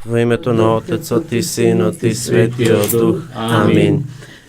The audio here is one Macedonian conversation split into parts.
Во името на Отецот и Синот и Светиот Дух. Амин.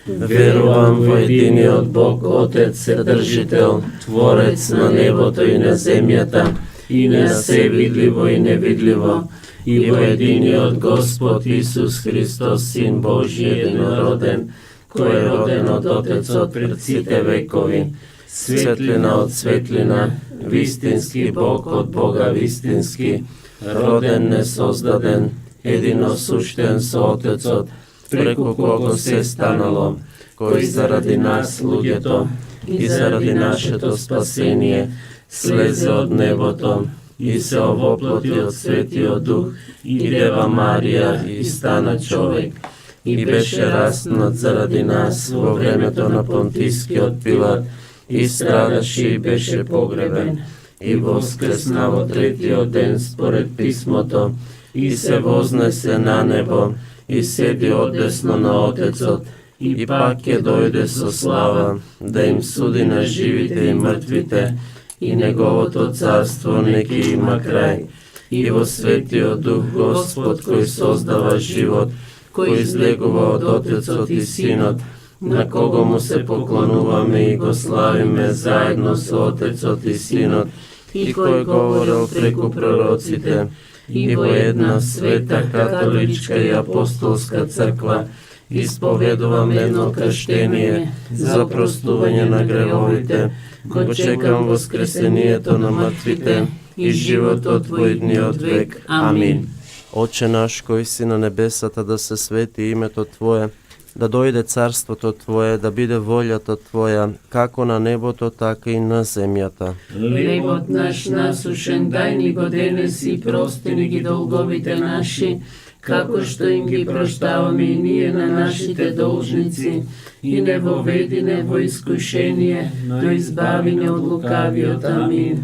Верувам во единиот Бог, Отец, Вседржител, Творец на небото и на земјата, и на се видливо и невидливо, и во единиот Господ Исус Христос, Син Божи единороден, кој е роден од Отецот пред сите векови, светлина од светлина, вистински Бог од Бога вистински, роден несоздаден, единосуштен со Отецот, преку кого се станало, кој заради нас, луѓето, и заради нашето спасение, слезе од небото, и се овоплоти од Светиот Дух, и Дева Марија, и стана човек, и беше раснат заради нас во времето на Понтискиот Пилат, и страдаше и беше погребен, и воскресна во третиот ден според писмото, и се вознесе на небо, и седи одесно на Отецот, и пак ќе дојде со слава, да им суди на живите и мртвите, и неговото царство не ќе има крај. И во Светиот Дух Господ, кој создава живот, кој излегува од Отецот и Синот, на кого му се поклонуваме и го славиме заедно со Отецот и Синот, и кој говорил преку пророците, и во една света католичка и апостолска црква, исповедувам едно крштение за простување на гревовите, го чекам воскресението на мртвите и животот во идниот век. Амин. Отче наш кој си на небесата, да се свети името Твое, да дојде царството Твое, да биде волјата Твоја, како на небото, така и на земјата. Хлебот наш насушен дај ни го денес и прости ни ги долговите наши, како што им ги проштаваме и ние на нашите должници, и не воведи не во искушение, но избави не од лукавиот. Амин.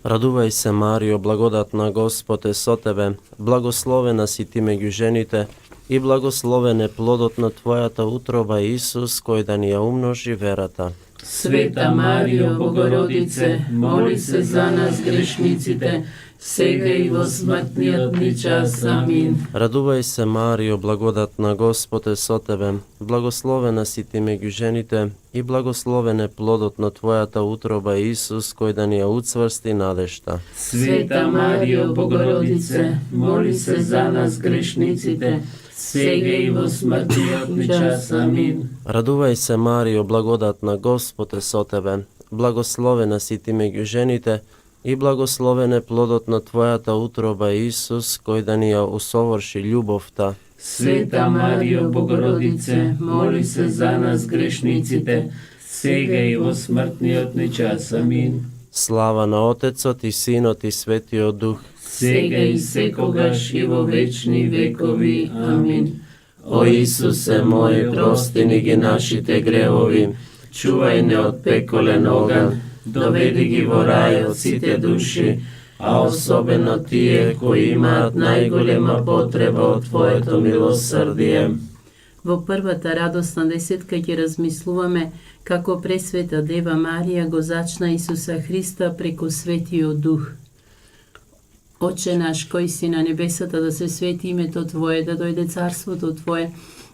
Радувај се, Марио, благодатна Господ е со тебе, благословена си ти меѓу жените, и благословен е плодот на Твојата утроба, Исус, кој да ни ја умножи верата. Света Марио, Богородице, моли се за нас грешниците, сега и во смртниот ни час. Амин. Радувај се, Марио, благодатна Господ е со тебе, благословена си ти меѓу жените, и благословен е плодот на Твојата утроба, Исус, кој да ни ја уцврсти надежта. Света Марио, Богородице, моли се за нас грешниците, сега и во смртниот ни час. Амин. Радувај се, Марио, благодатна Господ е со тебе, благословена си ти меѓу жените, и благословен е плодот на Твојата утроба, Исус, кој да ни ја усоврши љубовта. Света Марио, Богородице, моли се за нас грешниците, сега и во смртниот ни час. Амин. Слава на Отецот и Синот и Светиот Дух, сега и секогаш и во вечни векови. Амин. О Исусе мој, прости ни ги нашите гревови, чувај не од пеколен оган, доведи ги во рајот сите души, а особено тие кои имаат најголема потреба од Твоето милосрдие. Во првата радосна десетка ќе размислуваме како пресвета Дева Марија го зачна Исуса Христа преку Светиот Дух. Отче наш кој си на небесата, да се свети името Твое, да дојде царството Твое,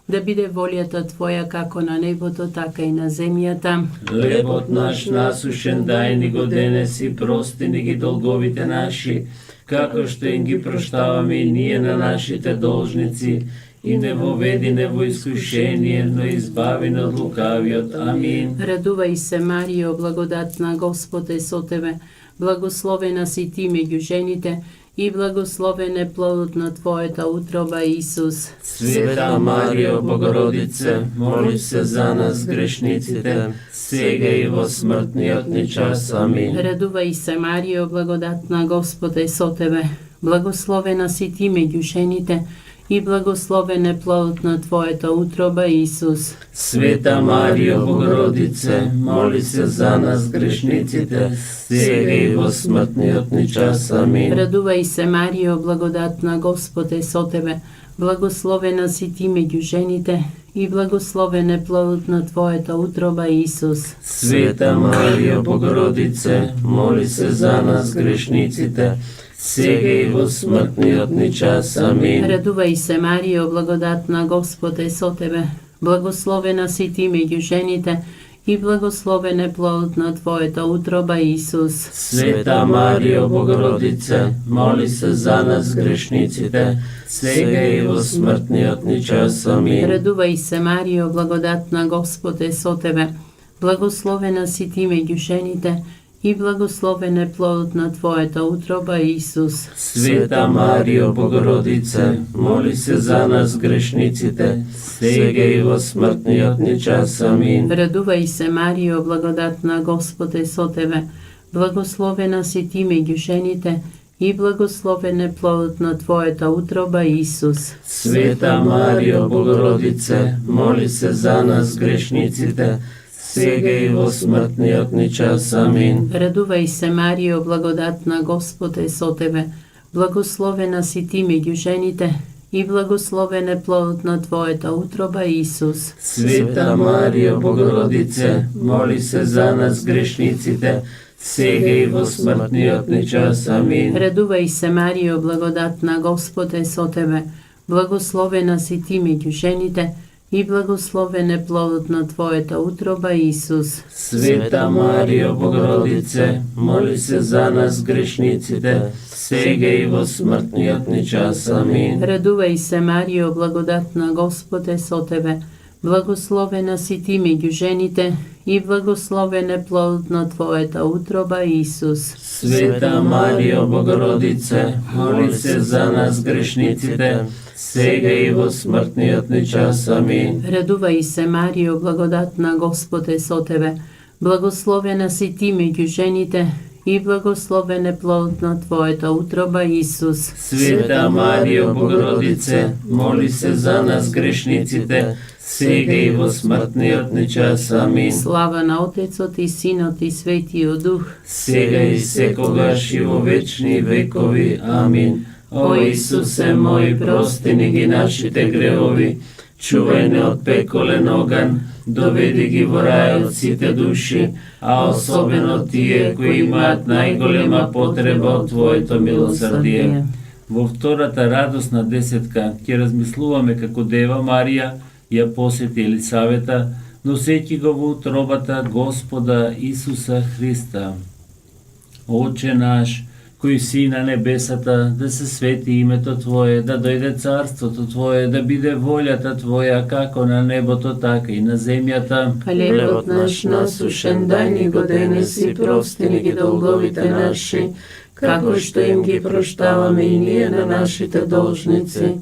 да биде волјата Твоја како на небото, така и на земјата. Хлебот наш насушен дај ни го денес и прости ни ги долговите наши, како што им ги проштаваме и ние на нашите должници, и не воведи не во искушение, но избави не од лукавиот. Амин. Радувај се, Марио, благодатна Господ е со тебе, благословена си ти меѓу жените, и благословен е плодот на Твојата утроба, Исус. Света Марио, Богородице, моли се за нас грешниците, сега и во смртниот ни час. Амин. Радувај се, Марио, благодатна Господ е со тебе, благословена си ти меѓу жените, и благословен е плодот на Твојата утроба, Исус. Света Марио, Богородице, моли се за нас грешниците, сега и во смртниот ни час. Амин. Радувај се, Марио, благодатна Господ е со тебе, благословена си ти меѓу жените, и благословен е плодот на Твојата утроба, Исус. Света Марио, Богородице, моли се за нас грешниците, сега и во смртниот ни час. Амин. Радувај се, Маријо, благодатна Господ е со тебе. Благословена си ти меѓу жените и благословен е плодот на твојата утроба, Исус. Света Маријо, Богородице, моли се за нас грешниците, сега и во смртниот ни час. Амин. Радувај се, Маријо, благодатна Господ е со тебе. Благословена си ти меѓу жените и благословен е плодот на твојата утроба, Исус. Света Маријо, Богородице, моли се за нас грешниците, сега и во смртниот ни час. Амин. Радувај се, Маријо, благодатна Господ е со тебе. Благословена си ти меѓу жените и благословен е плодот на твојата утроба, Исус. Света Маријо, Богородице, моли се за нас грешниците, сега и во смртниот ни час. Амин. Радувај се, Маријо, благодатна Господ е со тебе. Благословена си ти меѓу жените и благословен е плодот на твојата утроба, Исус. Света Маријо, Богородице, моли се за нас грешниците, сега и во смртниот ни час. Амин. Радувај се, Маријо, благодатна Господ е со тебе. Благословена си ти меѓу жените и благословен е плодот на твојата утроба, Исус. Света Маријо, Богородице, моли се за нас грешниците, сега и во смртниот ни час. Амин. Радувај се, Маријо, благодатна Господ е со тебе. Благословена си ти меѓу жените и благословен е плодот на твојата утроба, Исус. Света Маријо, Богородице, моли се за нас грешниците, сега и во смртниот ни час. Амин. Радувај се, Маријо, благодатна Господ е со тебе. Благословена си ти меѓу жените и благословен е плодот на твојата утроба, Исус. Света Маријо, Богородице, моли се за нас грешниците, сега и во смртниот ни час. Амин. Слава на Отецот и Синот и Светиот Дух, Сега и секогаш и во вечни векови. Амин. О Исусе мој, прости ни ги нашите гревови, чувај не од пеколен оган, доведи ги во рајот сите души, а особено тие кои имаат најголема потреба од Твоето милосрдие. Во втората радосна десетка ќе размислуваме како Дева Марија ја посети Елисавета, носејќи го во утробата Господа Исуса Христа. Отче наш, кој си на небесата, да се свети името Твое, да дојде царството Твое, да биде волјата Твоја како на небото, така и на земјата. Хлебот наш насушен дај ни го денес и прости ни ги долговите наши, како што им ги проштаваме и ние на нашите должници.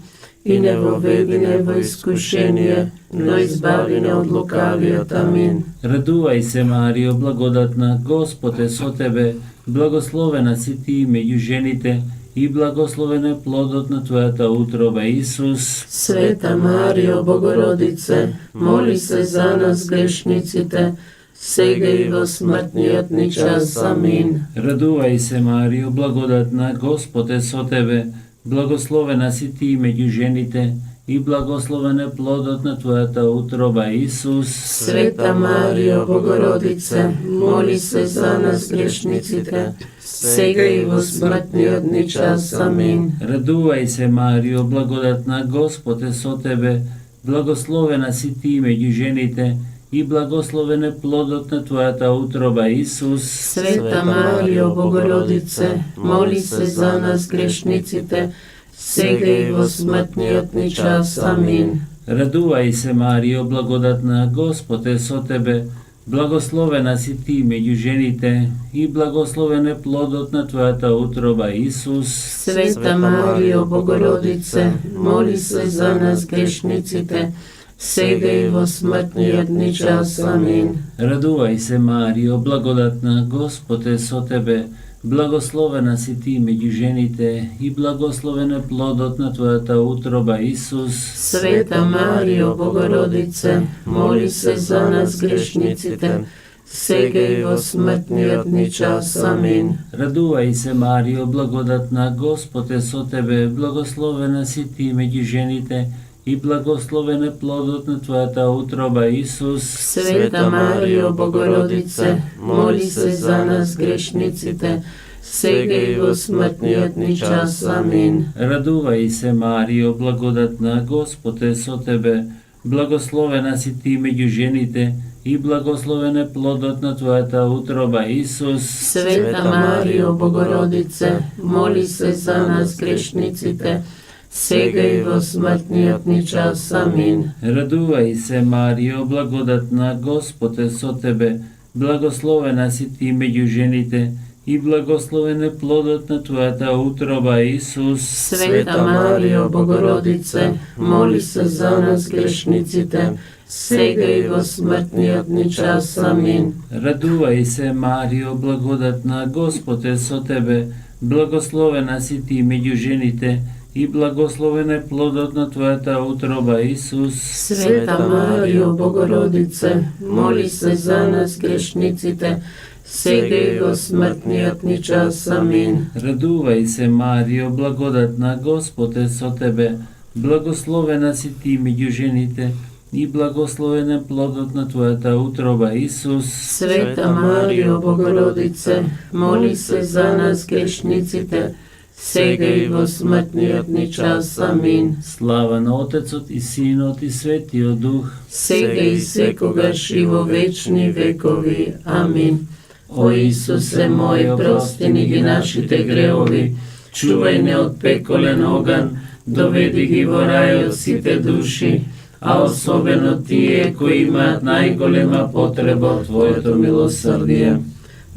И не воведи не во искушение, но избави не од лукавиот. Амин. Радувај се, Маријо, благодатна, Господ е со тебе, благословена си ти меѓу жените и благословен е плодот на твојата утроба, Исус. Света Маријо, Богородице, моли се за нас грешниците, сега и во смртниот ни час. Амин. Радувај се, Маријо, благодатна, Господ е со тебе, благословена си ти меѓу жените и благословен е плодот на твојата утроба, Исус. Света Маријо, Богородице, моли се за нас грешниците, сега и во смртниот ни час. Амин. Радувај се, Маријо, благодатна, Господ е со тебе, благословена си ти меѓу жените и благословен е плодот на твојата утроба, Исус. Света Маријо, Богородице, моли се за нас грешниците, сега и во смртниот ни час. Амин. Радувај се, Маријо, благодатна, Господ е со тебе, благословена си ти меѓу жените и благословен е плодот на твојата утроба, Исус. Света Маријо, Богородице, моли се за нас грешниците, сега и во смртниот ни час. Амин. Радувај се, Маријо, благодатна, Господ е со тебе, благословена си ти меѓу жените и благословен е плодот на твојата утроба, Исус. Света Маријо, Богородице, моли се за нас грешниците, сега и во смртниот ни час. Амин. Радувај се, Маријо, благодатна, Господ е со тебе, благословена си ти меѓу жените и благословен е плодот на твојата утроба, Исус. Света Маријо, Богородице, моли се за нас грешниците, сега и во смртниот ни час. Амин. Радувај се, Марио, благодатна, Господ е со тебе. Благословена си ти меѓу жените и благословен е плодот на твојата утроба, Исус. Света Марио, Богородице, моли се за нас грешниците, сега и во смртниот ни час. Амин. Радувај се, Марио, благодатна, Господ е со тебе. Благословена си ти меѓу жените и благословен е плодот на твојата утроба, Исус. Света Марио, Богородице, моли се за нас грешниците, сега и во смртниот ни час. Амин. Радувај се, Марио, благодатна, Господ е со тебе. Благословена си ти меѓу жените и благословен е плодот на твојата утроба, Исус. Света Марио, Богородице, моли се за нас грешниците, сега и во смртниот ни час. Амин. Радувај се, Марио, благодатна, Господ е со тебе. Благословена си ти меѓу жените и благословен е плодот на твојата утроба, Исус. Света Марио, Богородице, моли се за нас грешниците, сега и во смртниот ни час. Амин. Слава на Отецот и Синот и Светиот Дух, Сега и секогаш и во вечни векови. Амин. О Исусе мој, прости ни ги нашите гревови, чувај не од пеколен оган, доведи ги во рајот сите души, а особено тие кои имаат најголема потреба од Твоето милосрдие.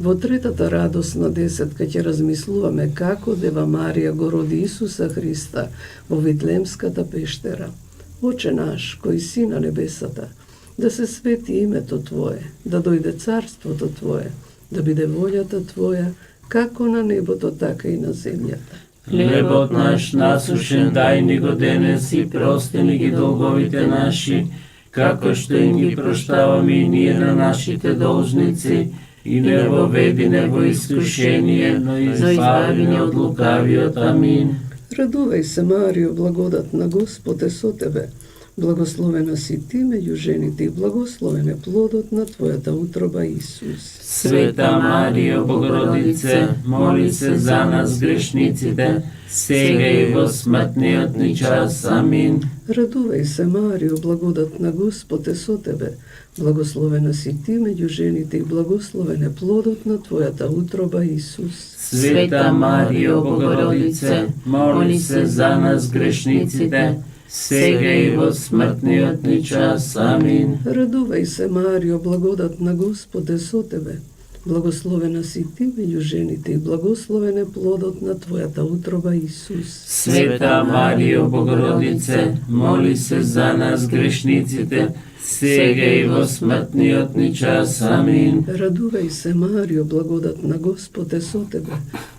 Во третата радосна десетка ќе размислуваме како Дева Марија го роди Исуса Христа во Витлемската пештера. Оче наш, кој си на небесата, да се свети името Твое, да дојде царството Твое, да биде волјата Твоја, како на небото, така и на земјата. Хлебот наш насушен дај ни го денес и прости ни ги долговите наши, како што им ги проштаваме и ние на нашите должници, и не воведи не во искушение, но избави ни од лукавиот. Амин. Радувај се, Марио, благодатна, Господ е со тебе. Благословена си ти меѓу жените и благословен е плодот на твојата утроба, Исус. Света Марио, Богородице, моли се за нас грешниците, сега и во смртниот ни час. Амин. Радувај се, Марио, благодатна, Господ е со тебе. Благословена си ти меѓу жените и благословен е плодот на твојата утроба, Исус. Света Марио, Богородице, моли се за нас грешниците, сега и во смртниот ни час. Амин. Радувај се, Марио, благодатна, Господ е со тебе. Благословена си ти меѓу жените и благословен е плодот на твојата утроба, Исус. Света Марио, Богородице, моли се за нас грешниците, сега и во смртниот ни час. Амин. Радувај се, Марио, благодатна, Господ е со тебе.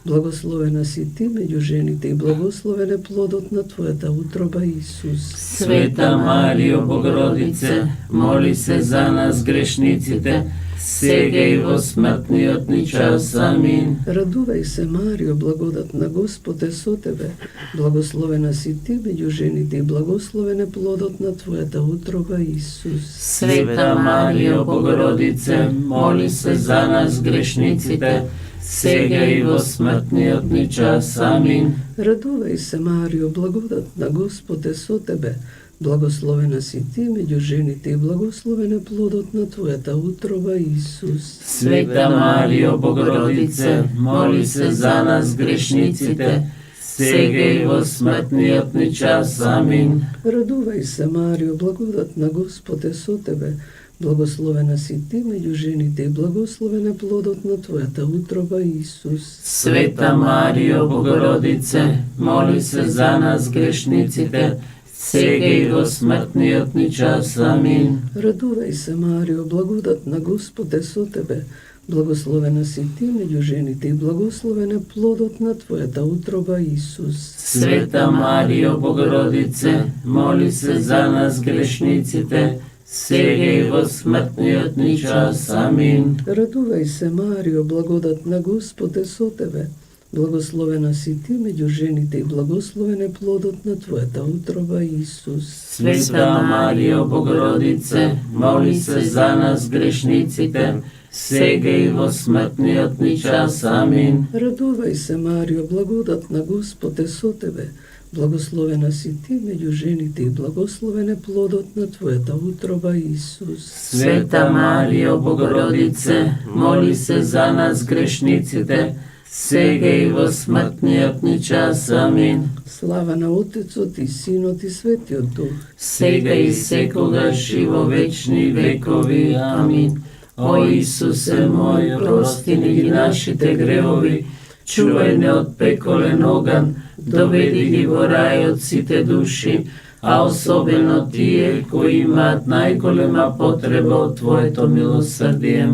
Благословена си ти меѓу жените и благословен е плодот на твојата утроба, Исус. Света Марио, Богородице, моли се за нас грешниците, сега и во смртниот ни час. Амин. Радувај се, Марио, благодатна, Господ е со тебе. Благословена си ти меѓу жените и благословен е плодот на твојата утроба, Исус. Света Марио, Богородице, моли се за нас грешниците, сега и во смртниот ни час. Амин. Радувај се, Марио, благодатна, Господ е со тебе. Благословена си ти меѓу жените и благословен е плодот на твојата утроба, Исус. Света Марио, Богородице, моли се за нас грешниците, сега и во смртниот ни час. Амин. Радувај се, Марио, благодатна, Господ е со тебе. Благословена си ти меѓу жените и благословен е плодот на твојата утроба, Исус. Света Марио, Богородице, моли се за нас грешниците, сега и во смртниот ни час. Амин. Радувај се, Марио, благодатна, Господ е со тебе. Благословена си ти меѓу жените и благословен е плодот на твојата утроба, Исус. Света Марио, Богородице, моли се за нас грешниците, сега и во смртниот ни час. Амин. Радувај се, Марио, благодатна, Господ е со тебе. Благословена си ти меѓу жените и благословен е плодот на твојата утроба, Исус. Света Марио, Богородице, моли се за нас грешниците, сега и во смртниот ни час. Амин. Радувај се, Марио, благодатна Господ е со тебе. Благословена си ти меѓу жените и благословен е плодот на твојата утроба, Исус. Света Марио, Богородице, моли се за нас грешниците, сега и во смртниот ни час. Амин. Слава на Отецот и Синот и Светиот Дух. Сега и секогаш и во вечни векови. Амин. О Исусе мој, прости ни ги нашите гревови, чувај не од пеколен оган, доведи ги во рајот сите души, а особено тие кои имаат најголема потреба од Твоето милосрдие.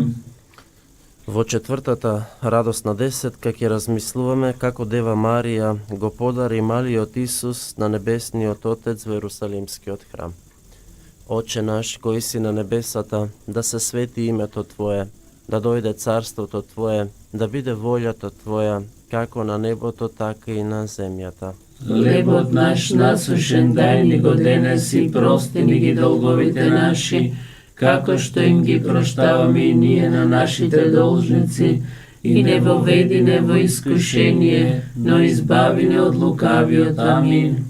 Во четвртата радосна десетка ќе размислуваме како Дева Марија го подари малиот Исус на Небесниот Отец во Ерусалимскиот храм. Оче наш кој си на небесата, да се свети името Твое, да дојде царството Твое, да биде волјата Твоја, како на небото, така и на земјата. Хлебот наш насушен дај ни го денес и прости ни ги долговите наши, како што им ги проштаваме и ние на нашите должници, и не воведи не во искушение, но избави не од лукавиот. Амин.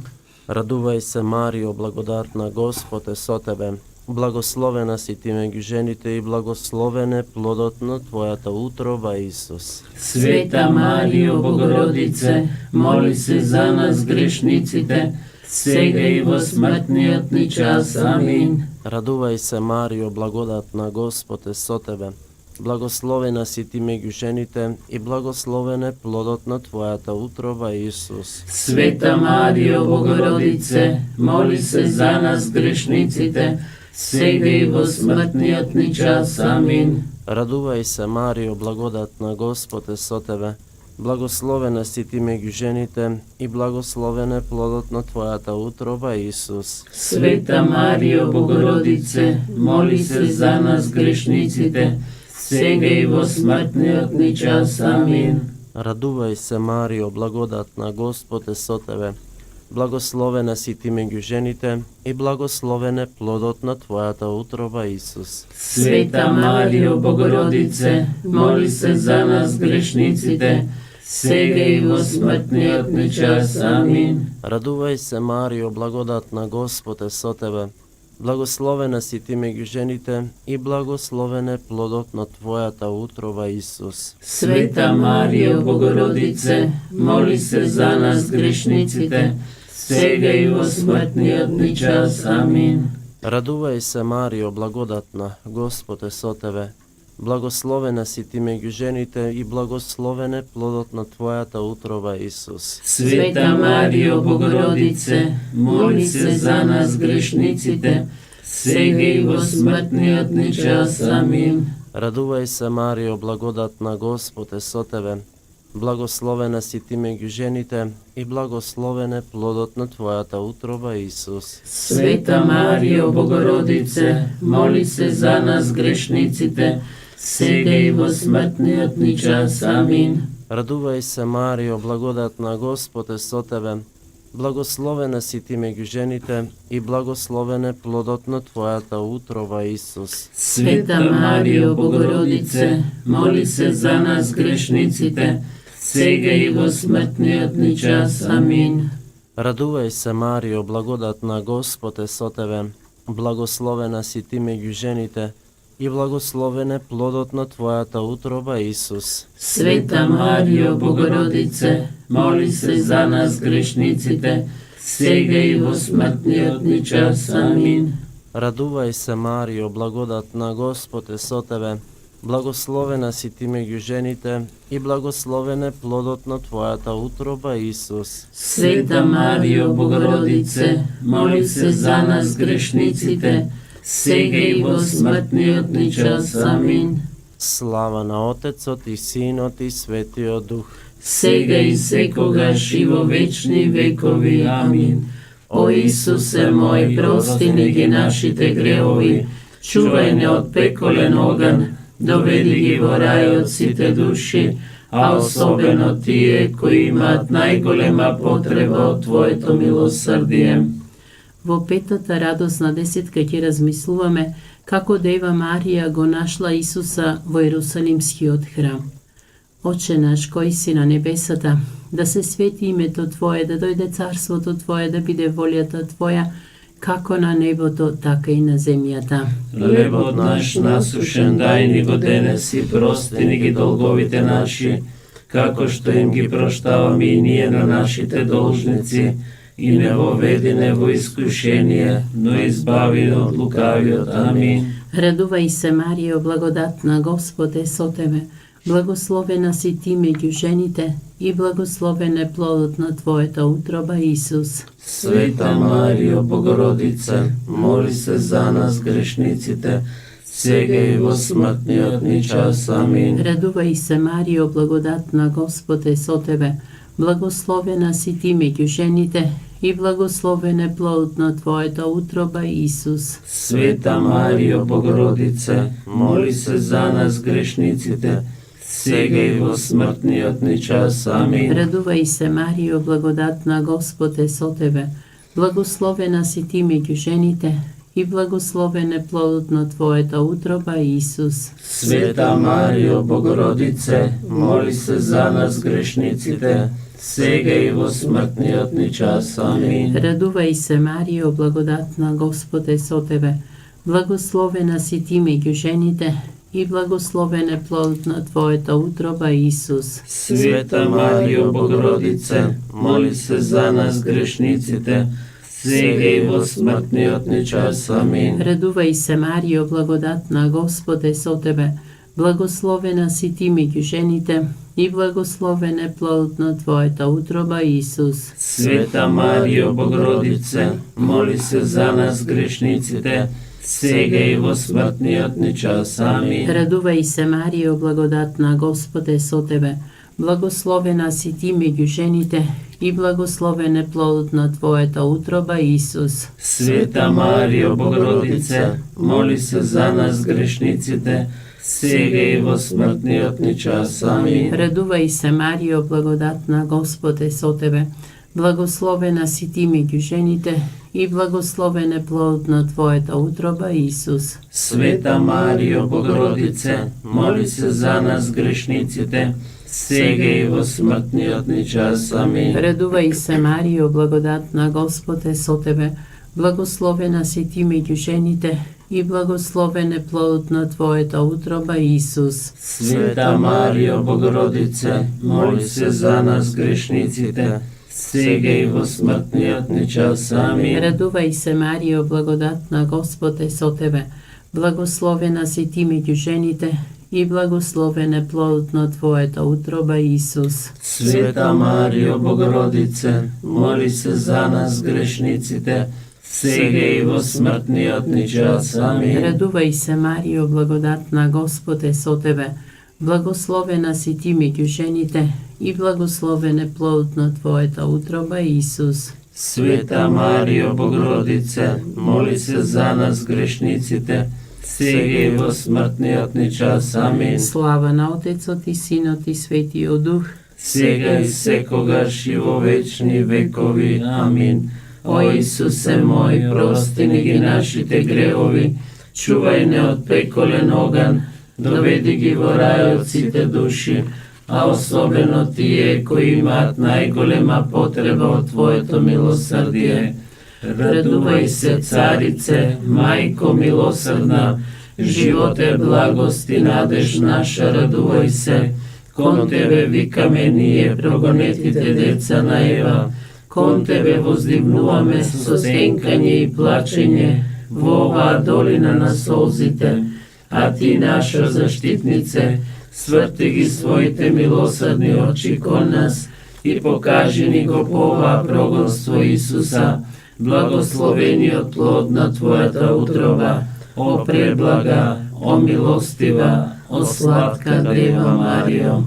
Радувај се, Марио, благодатна, Господ е со тебе. Благословена си ти меѓу жените и благословен е плодот на твојата утроба, Исус. Света Марио, Богородице, моли се за нас грешниците, сега и во смртниот ни час. Амин. Радувај се, Марио, благодатна, Господ е со тебе. Благословена си ти меѓу жените и благословен е плодот на твојата утроба, Исус. Света Марио, Богородице, моли се за нас грешниците, сега и во смртниот ни час. Амин. Радувај се, Марио, благодатна, Господ е со тебе. Благословена си ти меѓу жените и благословен е плодот на твојата утроба, Исус. Света Марио, Богородице, моли се за нас грешниците, сега и во смртниот ни час. Амин. Радувај се, Марио, благодатна, Господ е со тебе. Благословена си ти меѓу жените и благословен е плодот на твојата утроба, Исус. Света Марио, Богородице, моли се за нас грешниците, сега и во смртниот ни час. Амин. Радувај се, Марио, благодатна, Господ е со тебе. Благословена си ти меѓу жените и благословен е плодот на твојата утроба, Исус. Света Марио, Богородице, моли се за нас грешниците, сега и во смртниот ни час. Амин. Радувај се, Марио, благодатна, Господ е со тебе. Благословена си ти меѓу жените и благословен е плодот на твојата утроба, Исус. Света Марио, Богородице, моли се за нас грешниците, сега и во смртниот ни час. Амин. Радувај се, Марио, благодатна, Господ е со тебе. Благословена си ти меѓу жените и благословен е плодот на твојата утроба, Исус. Света Марио, Богородице, моли се за нас грешниците, сега и во смртниот ни час. Амин. Радувај се, Марио, благодатна, Господ е со тебе. Благословена си ти меѓу жените и благословен е плодот на твојата утроба, Исус. Света Марио, Богородице, моли се за нас грешниците, сега и во смртниот ни час. Амин. Радувај се, Марио, благодатна, Господ е со тебе. Благословена си ти меѓу жените и благословен е плодот на твојата утроба, Исус. Света Марио, Богородице, моли се за нас грешниците, сега и во смртниот ни час. Амин. Радувај се, Марио, благодатна, Господ е со тебе. Благословена си ти меѓу жените и благословен е плодот на твојата утроба, Исус. Света Марио, Богородице, моли се за нас грешниците, сега и во смртниот ни час. Амин. Слава на Отецот и Синот и Светиот Дух. Сега и секогаш и во вечни векови. Амин. О Исусе мој, прости ни ги нашите гревови, чувај не од пеколен оган, доведи ги во рајот сите души, a особено тие кои имаат најголема потреба од Твоето милосрдие. Во петата радосна десетка ќе размислуваме како Дева Марија го нашла Исуса во Ерусалимскиот храм. Оче наш кој си на небесата, да се свети името Твое, да дојде царството Твое, да биде волјата Твоја, како на небото, така и на земјата. Хлебот наш насушен дај ни го денес и прости ни ги долговите наши, како што им ги проштаваме и ние на нашите должници, и не воведи не во искушение, но избави ни од лукавиот. Амин. Радувај се, Маријо, благодатна, Господ е со тебе. Благословена си ти меѓу жените и благословен е плодот на Твојата утроба, Исус. Света Маријо, Богородице, моли се за нас грешниците, сега и во смртниот ни час. Амин. Радувај се, Маријо, благодатна, Господ е со тебе. Благословена си ти меѓу жените и благословен е плодот на Твојата утроба, Исус. Света Маријо, Богородице, моли се за нас грешниците, сега и во смртниот ни час. Амин. Радувај се, Маријо, благодатна, Господ е со тебе. Благословена си ти меѓу жените и благословен е плодот на Твојата утроба, Исус. Света Маријо, Богородице, моли се за нас грешниците, сега и во смртниот ни час. Амин. Радувај се, Маријо, благодатна, Господ е со тебе. Благословена си ти меѓу жените и благословен е плодот на Твојата утроба, Исус. Света Маријо, Богородице, моли се за нас грешниците, сега и во смртниот ни час. Амин. Радувај се, Маријо, благодатна, Господ е со тебе. Благословена си ти меѓу жените и благословен е плодот на Твојата утроба, Исус. Света Маријо, Богородице, моли се за нас грешниците, сега и во смртниот ни час. Амин. Радувај се, Маријо, благодатна, Господ е со тебе. Благословена си ти меѓу жените и благословен е плодот на Твојата утроба, Исус. Света Маријо, Богородице, моли се за нас грешниците, сега и во смртниот ни час. Амин. Радувај се, Маријо, благодатна, Господ е со тебе. Благословена си ти меѓу жените и благословен е плодот на Твојата утроба, Исус. Света Маријо, Богородице, моли се за нас грешниците, сега и во смртниот ни час. Амин. Радувај се, Маријо, благодатна, Господ е со тебе. Благословена си ти меѓу жените и благословен е плодот на Твојата утроба, Исус. Света Маријо, Богородице, моли се за нас грешниците, сега и во смртниот ни час. Амин. Радувај се, Маријо, благодатна, Господ е со тебе. Благословена си ти меѓу жените и благословен е плодот на Твојата утроба, Исус. Света Маријо, Богородице, моли се за нас грешниците, сега и во смртниот ни час. Амин. Радувај се, Маријо, благодатна, Господ е со тебе. Благословена си ти меѓу жените и благословен е плодот на Твојата утроба, Исус. Света Маријо, Богородице, моли се за нас грешниците, сега и во смртниот ни час. Амин. Слава на Отецот и Синот и Светиот Дух, Сега и секогаш и во вечни векови. Амин. О Исусе мој, прости ни ги нашите гревови, чувај не од пеколен оган, доведи ги во рајот сите души, а особено тие кои имаат најголема потреба од Твоето милосрдие. Радувај се, Царице, Мајко милосрдна, живот е благост и надеж наша, радувај се. Кон Тебе викаме ние, прогонетите деца на Ева, кон Тебе воздигнуваме со сенкање и плачење во оваа долина на солзите, а Ти, наша заштитнице, сврти ги своите милосрдни очи кон нас и покажи ни го по оваа прогонство Исуса, благословениот плод на Твојата утроба, о преблага, о милостива, о сладка Дева Маријо.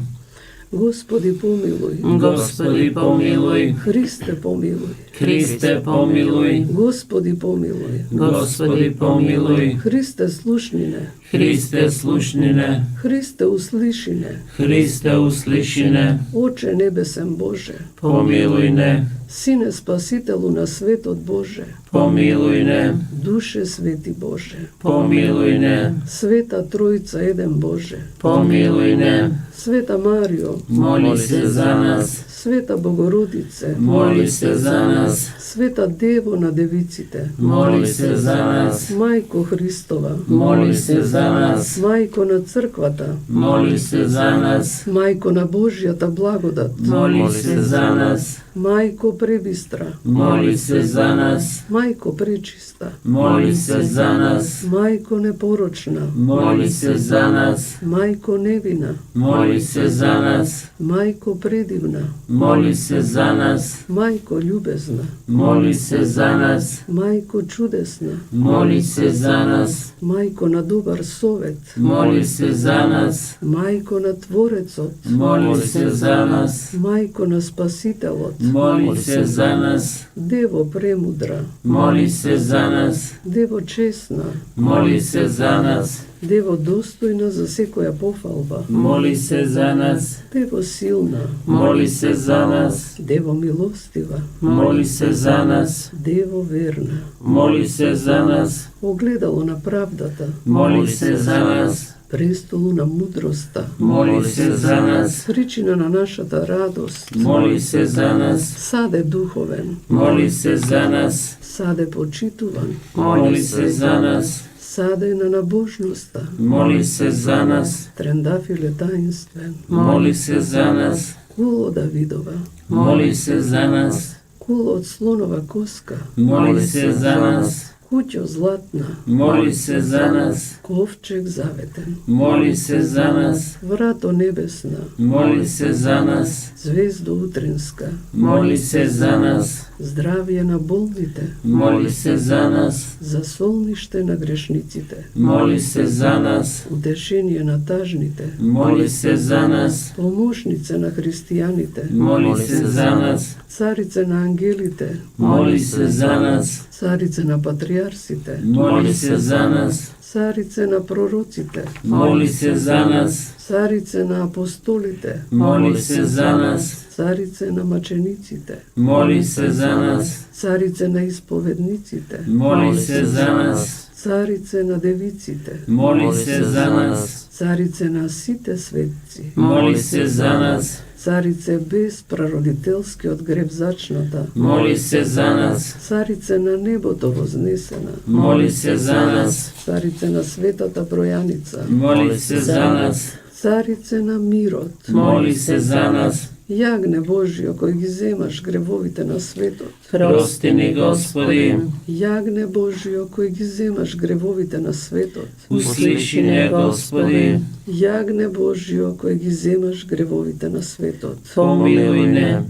Господи помилуј, Господи помилуј, Христе помилуј, Христе, помилуй. Господи помилуй. Господи, помилуй. Христе слушнине. Христе, слушнине. Христе услишине. Христе, услишине. Oče nebesen Bože, Помилуй не. Sine spasitelu na svetот Bože, Помилуй не. Duše sveti Bože, Помилуй не. Sveta Trojica jedan Bože, Помилуй не. Sveta Marijo, Моли се за нас. Sveta Bogorodice, Моли се за нас. Sveta Devo na devicite, Моли се за нас. Majko Hristova, Моли се за нас. Majko na crkvata, Моли се за нас. Majko na Božjata blagodat, Моли се за нас. Majko prebistra, Моли се за нас. Majko prečista, Моли се за нас. Majko neporočna, Моли се за нас. Majko nevina, Моли се за нас. Majko predivna, Моли се за нас. Majko ljubezna, Моли се за нас. Majko čudesna, Моли се за нас. Majko na dobar sovet, Моли се за нас. Majko na tvorecot, Моли се за нас. Majko na spasitelot, Моли се за нас. Devo premudra, Моли се за нас. Devo česna, Моли се за нас. Devo dostojna za sekoja pofalba, Моли се за нас. Devo silna, Моли се за нас. Devo milostiva, Моли се за нас. Devo verna, Моли се за нас. ogledalo na pravdata, Моли се за нас. prestolu na mudrosta, Моли се за нас. pričina na našata radost, Моли се за нас. sade duhoven, Моли се за нас. sade počituvan, Моли се за нас. sade na nabožnosta, Моли се за нас. trendafile tainstven, Моли се за нас. kulo Davidova, Моли се за нас. kulo od slonova koska, Моли се за нас. kućo zlatna, Моли се за нас. kovčeg zaveten, Моли се за нас. vrato nebesna, Моли се за нас. zvezdo utrinska, Моли се за нас. zdravje na bolnite, Моли се за нас. za solnište na grešnicite, Моли се за нас. utešenje na tažnite, Моли се за нас. pomoćnice na hristijanite, Моли се за нас. carice na angelite, Моли се за нас. carice na patrijarsite, Моли се за нас. carice na prorocite, Моли се за нас. carice na apostolite, Моли се за нас. carice na mačenicite, Моли се за нас. carice na ispovednicite, Моли се за нас. carice na devicite, Моли се за нас. carice na site svetci, Моли се за нас. carice bez praroditeljske od greb začnata, Моли се за нас. carice na neboto vznesena, Моли се за нас. carice na svetata brojanica, Моли се за нас. carice na mirot, Моли се за нас. jagne Božjo, kojeg izemaš grevovite na svetot, Прости ни, Господи. jagne Božjo, kojeg izemaš grevovite na svetot, Услиши ни, Господи. jagne Božjo, kojeg izemaš grevovite na svetot, Помилуй не.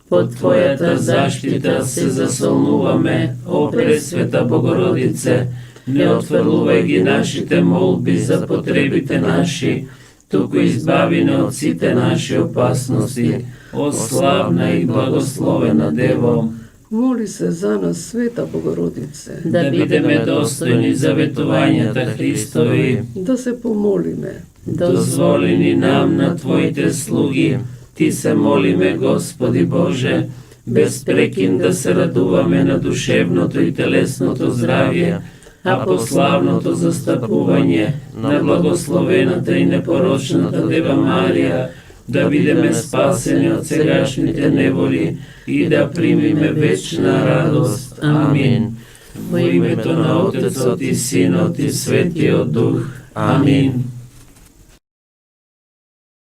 Под Твоята заштита се засолнуваме, о Пресвета Богородице. Не отврлувај ги нашите молби за потребите наши, туку избави не од сите наши опасности, о славна и благословена Дево. Moli se za nas, Sveta Bogorodice, Да бидеме достојни заветувањата Христови, da se pomolime, дозволи ни нам на Твоите слуги. Ти се молиме, Господи Боже, без прекин да се радуваме на душевното и телесното здравје, а по славното застапување на благословената и непорочната Дева Марија, да бидеме спасени од сегашните неволи и да примиме вечна радост. Амин. Во името на Отецот и Синот и Светиот Дух. Амин.